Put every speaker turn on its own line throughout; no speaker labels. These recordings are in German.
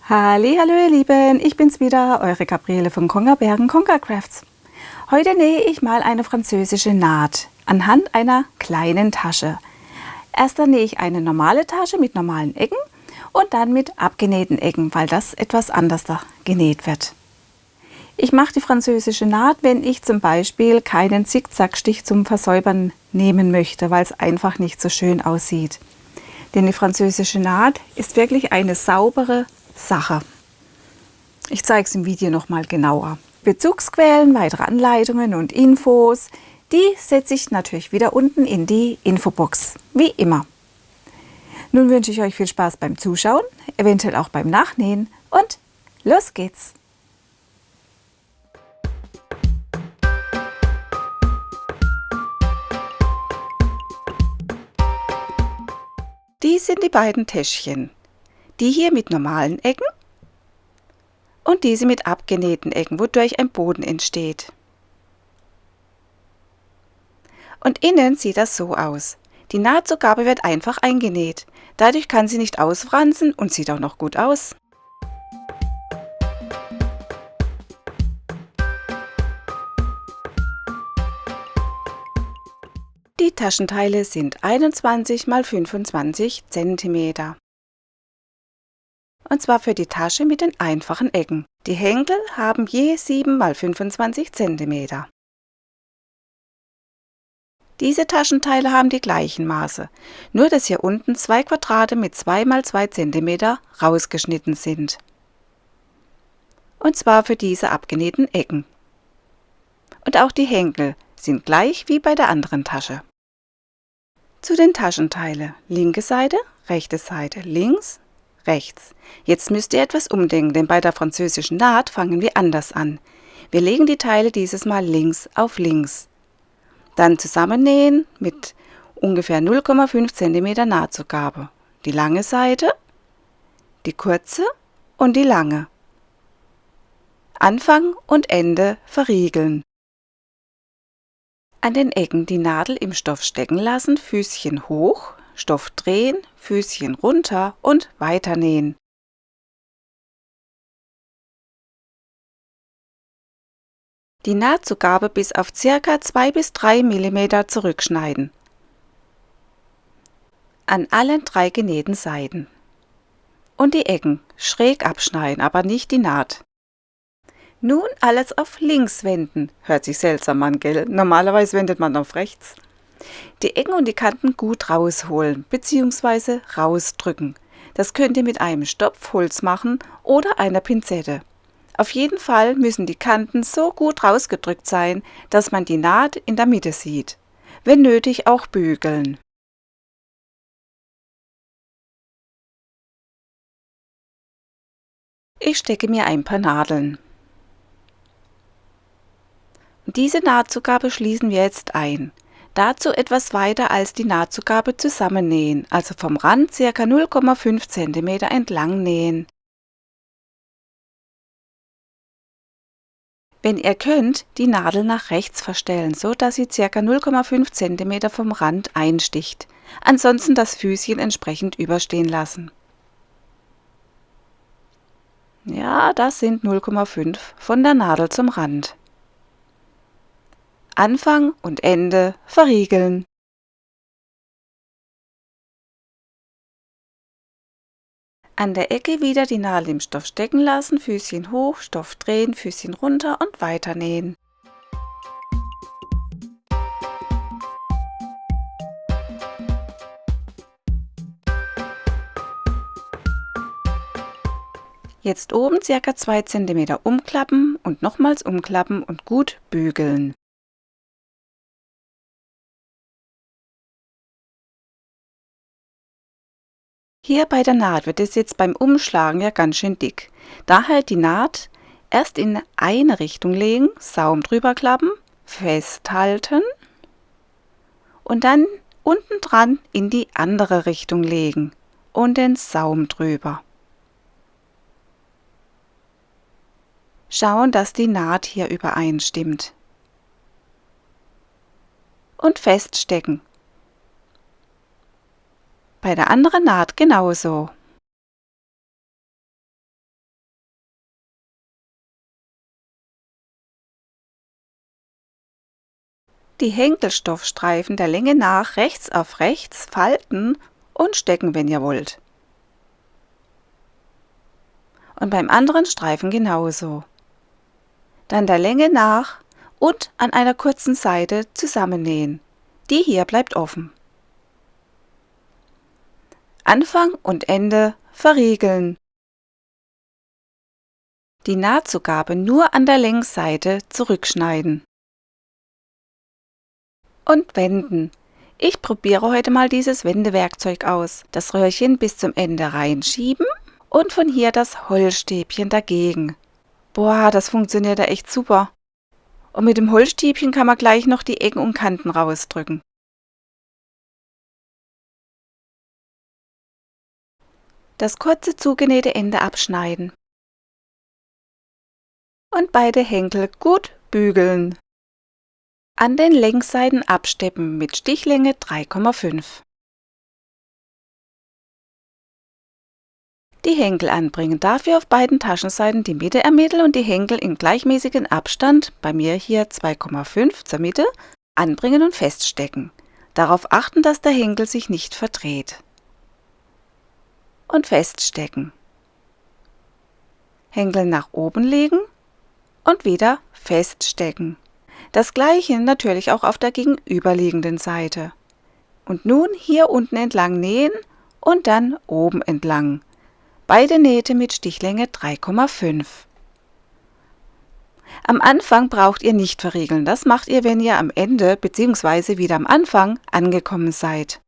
Hallihallo ihr Lieben, ich bin's wieder, eure Gabriele von Kongerbergen Kongercrafts. Heute nähe ich mal eine französische Naht anhand einer kleinen Tasche. Erst dann nähe ich eine normale Tasche mit normalen Ecken und dann mit abgenähten Ecken, weil das etwas anders da genäht wird. Ich mache die französische Naht, wenn ich zum Beispiel keinen Zickzackstich zum Versäubern nehmen möchte, weil es einfach nicht so schön aussieht. Denn die französische Naht ist wirklich eine saubere Sache. Ich zeige es im Video noch mal genauer. Bezugsquellen, weitere Anleitungen und Infos, die setze ich natürlich wieder unten in die Infobox, wie immer. Nun wünsche ich euch viel Spaß beim Zuschauen, eventuell auch beim Nachnähen und los geht's! Dies sind die beiden Täschchen. Die hier mit normalen Ecken und diese mit abgenähten Ecken, wodurch ein Boden entsteht. Und innen sieht das so aus. Die Nahtzugabe wird einfach eingenäht. Dadurch kann sie nicht ausfransen und sieht auch noch gut aus. Die Taschenteile sind 21 x 25 cm. Und zwar für die Tasche mit den einfachen Ecken. Die Henkel haben je 7 x 25 cm. Diese Taschenteile haben die gleichen Maße, nur dass hier unten 2 Quadrate mit 2 x 2 cm rausgeschnitten sind. Und zwar für diese abgenähten Ecken. Und auch die Henkel sind gleich wie bei der anderen Tasche. Zu den Taschenteilen: linke Seite, rechte Seite, links, rechts. Jetzt müsst ihr etwas umdenken, denn bei der französischen Naht fangen wir anders an. Wir legen die Teile dieses Mal links auf links. Dann zusammennähen mit ungefähr 0,5 cm Nahtzugabe. Die lange Seite, die kurze und die lange. Anfang und Ende verriegeln. An den Ecken die Nadel im Stoff stecken lassen, Füßchen hoch, Stoff drehen, Füßchen runter und weiternähen. Die Nahtzugabe bis auf ca. 2 bis 3 mm zurückschneiden. An allen 3 genähten Seiten. Und die Ecken schräg abschneiden, aber nicht die Naht. Nun alles auf links wenden. Hört sich seltsam an, gell? Normalerweise wendet man auf rechts. Die Ecken und die Kanten gut rausholen bzw. rausdrücken. Das könnt ihr mit einem Stopfholz machen oder einer Pinzette. Auf jeden Fall müssen die Kanten so gut rausgedrückt sein, dass man die Naht in der Mitte sieht. Wenn nötig auch bügeln. Ich stecke mir ein paar Nadeln. Diese Nahtzugabe schließen wir jetzt ein. Dazu etwas weiter als die Nahtzugabe zusammennähen, also vom Rand ca. 0,5 cm entlang nähen. Wenn ihr könnt, die Nadel nach rechts verstellen, so dass sie ca. 0,5 cm vom Rand einsticht. Ansonsten das Füßchen entsprechend überstehen lassen. Ja, das sind 0,5 von der Nadel zum Rand. Anfang und Ende verriegeln. An der Ecke wieder die Nadel im Stoff stecken lassen, Füßchen hoch, Stoff drehen, Füßchen runter und weiternähen. Jetzt oben ca. 2 cm umklappen und nochmals umklappen und gut bügeln. Hier bei der Naht wird es jetzt beim Umschlagen ja ganz schön dick. Daher die Naht erst in eine Richtung legen, Saum drüber klappen, festhalten und dann unten dran in die andere Richtung legen und den Saum drüber. Schauen, dass die Naht hier übereinstimmt. Und feststecken. Bei der anderen Naht genauso. Die Henkelstoffstreifen der Länge nach rechts auf rechts falten und stecken, wenn ihr wollt. Und beim anderen Streifen genauso. Dann der Länge nach und an einer kurzen Seite zusammennähen. Die hier bleibt offen. Anfang und Ende verriegeln. Die Nahtzugabe nur an der Längsseite zurückschneiden. Und wenden. Ich probiere heute mal dieses Wendewerkzeug aus. Das Röhrchen bis zum Ende reinschieben und von hier das Holzstäbchen dagegen. Boah, das funktioniert ja echt super. Und mit dem Holzstäbchen kann man gleich noch die Ecken und Kanten rausdrücken. Das kurze zugenähte Ende abschneiden. Und beide Henkel gut bügeln. An den Längsseiten absteppen mit Stichlänge 3,5. Die Henkel anbringen. Dafür auf beiden Taschenseiten die Mitte ermitteln und die Henkel in gleichmäßigen Abstand, bei mir hier 2,5 zur Mitte, anbringen und feststecken. Darauf achten, dass der Henkel sich nicht verdreht. Und feststecken. Henkel nach oben legen und wieder feststecken. Das gleiche natürlich auch auf der gegenüberliegenden Seite. Und nun hier unten entlang nähen und dann oben entlang. Beide Nähte mit Stichlänge 3,5. Am Anfang braucht ihr nicht verriegeln. Das macht ihr, wenn ihr am Ende bzw. wieder am Anfang angekommen seid.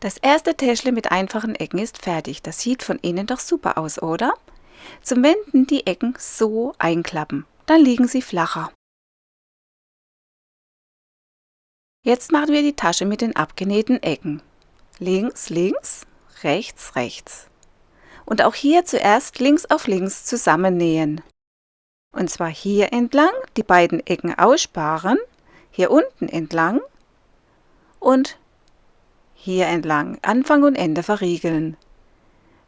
Das erste Täschle mit einfachen Ecken ist fertig. Das sieht von innen doch super aus, oder? Zum Wenden die Ecken so einklappen. Dann liegen sie flacher. Jetzt machen wir die Tasche mit den abgenähten Ecken. Links, links, rechts, rechts. Und auch hier zuerst links auf links zusammennähen. Und zwar hier entlang, die beiden Ecken aussparen, hier unten entlang und hier entlang, Anfang und Ende verriegeln.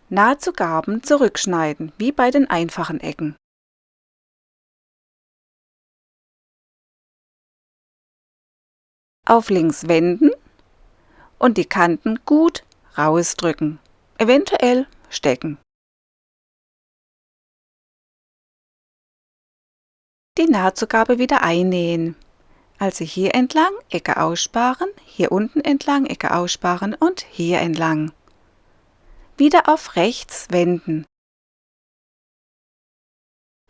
Nahtzugaben zurückschneiden, wie bei den einfachen Ecken. Auf links wenden und die Kanten gut rausdrücken, eventuell stecken. Die Nahtzugabe wieder einnähen. Also hier entlang, Ecke aussparen, hier unten entlang, Ecke aussparen und hier entlang. Wieder auf rechts wenden.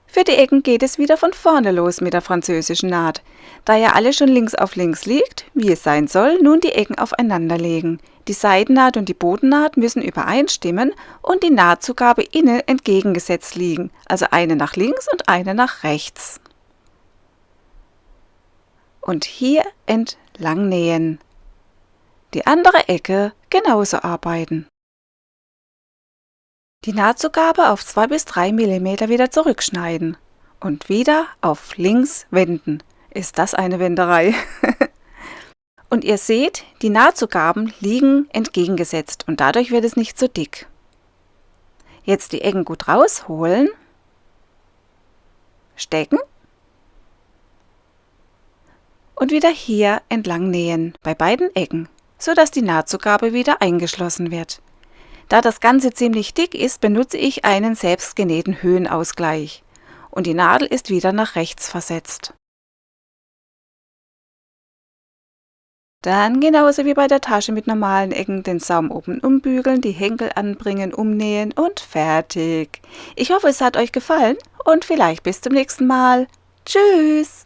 Für die Ecken geht es wieder von vorne los mit der französischen Naht. Da ja alles schon links auf links liegt, wie es sein soll, nun die Ecken aufeinander legen. Die Seitennaht und die Bodennaht müssen übereinstimmen und die Nahtzugabe innen entgegengesetzt liegen, also eine nach links und eine nach rechts. Und hier entlang nähen. Die andere Ecke genauso arbeiten. Die Nahtzugabe auf 2 bis 3 mm wieder zurückschneiden und wieder auf links wenden. Ist das eine Wenderei? Und ihr seht, die Nahtzugaben liegen entgegengesetzt und dadurch wird es nicht so dick. Jetzt die Ecken gut rausholen, stecken und wieder hier entlang nähen bei beiden Ecken, sodass die Nahtzugabe wieder eingeschlossen wird. Da das Ganze ziemlich dick ist, benutze ich einen selbstgenähten Höhenausgleich und die Nadel ist wieder nach rechts versetzt. Dann genauso wie bei der Tasche mit normalen Ecken den Saum oben umbügeln, die Henkel anbringen, umnähen und fertig. Ich hoffe, es hat euch gefallen und vielleicht bis zum nächsten Mal. Tschüss!